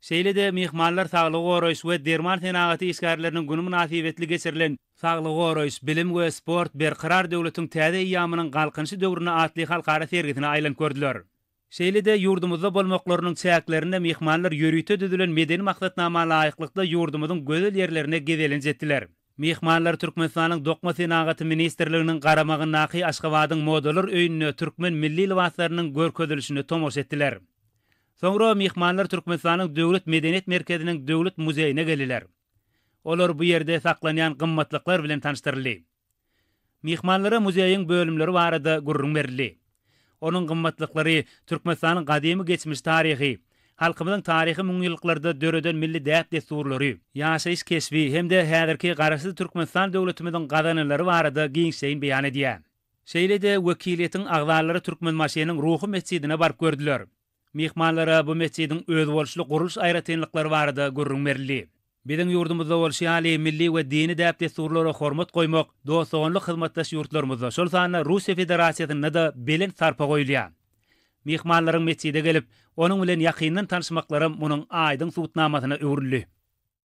Şeýle-de mihmanlar saglyk goraýş we derman senagaty işgärleriniň günü münasibetli geçirilen saglyk goraýş, bilim we sport berqarar döwletiň täze ýamynyň galkynşy döwrüne atly halkara sergitine aýlanyp gördüler. Şeýle-de ýurdumyzda bolmaklarynyň çäklerinde mihmanlar ýörüýte düzülen medeni maksatnama laýyklykda ýurdumyzyň gözel ýerlerine gezelenip jetdiler. Mihmanlar Türkmenistanyň dokma senagaty ministrliginiň garamagynaky Aşgabatyň modalar öýüne türkmen milli libaslarynyň görkezilişini tomoş etdiler. Soňra mihmanlar Türkmenistanyň döwlet medeniýet merkeziniň döwlet muzeýine geldiler. Olar bu ýerde saklanýan gymmatlyklar bilen tanıştyryldy. Mihmanlara muzeýiň bölümleri barada gurrun berildi. Onun gymmatlyklary Türkmenistanyň gadymy geçmiş taryhy, halkymyzyň taryhy müňýylyklarda döreden milli däp desturlary, ýaşaýyş kesbi hemde häzirki garaşsyz Türkmenistan döwletimiziň gazanylary barada giňşeýin beýan edýär. Şeýle-de wekiliýetiň agzalary Türkmen maşynyň ruhy mescidine barıp gördüler. Mihmanlara bu mescidiň öz bolşly guruş aýratynlyklary barada gurrun berildi. Biziň ýurdumyzda bolşýaly milli we dini däp desturlara hormat goýmak, dostonlyk hyzmatdaş ýurtlarymyzda şol sany Russiýa Federasiýasyna da belen sarpa goýulýar. Mihmanlaryň mescide gelip, onuň bilen ýakyndan tanışmaklarym munyň aýdyň suwtnamasyna öwrüldi.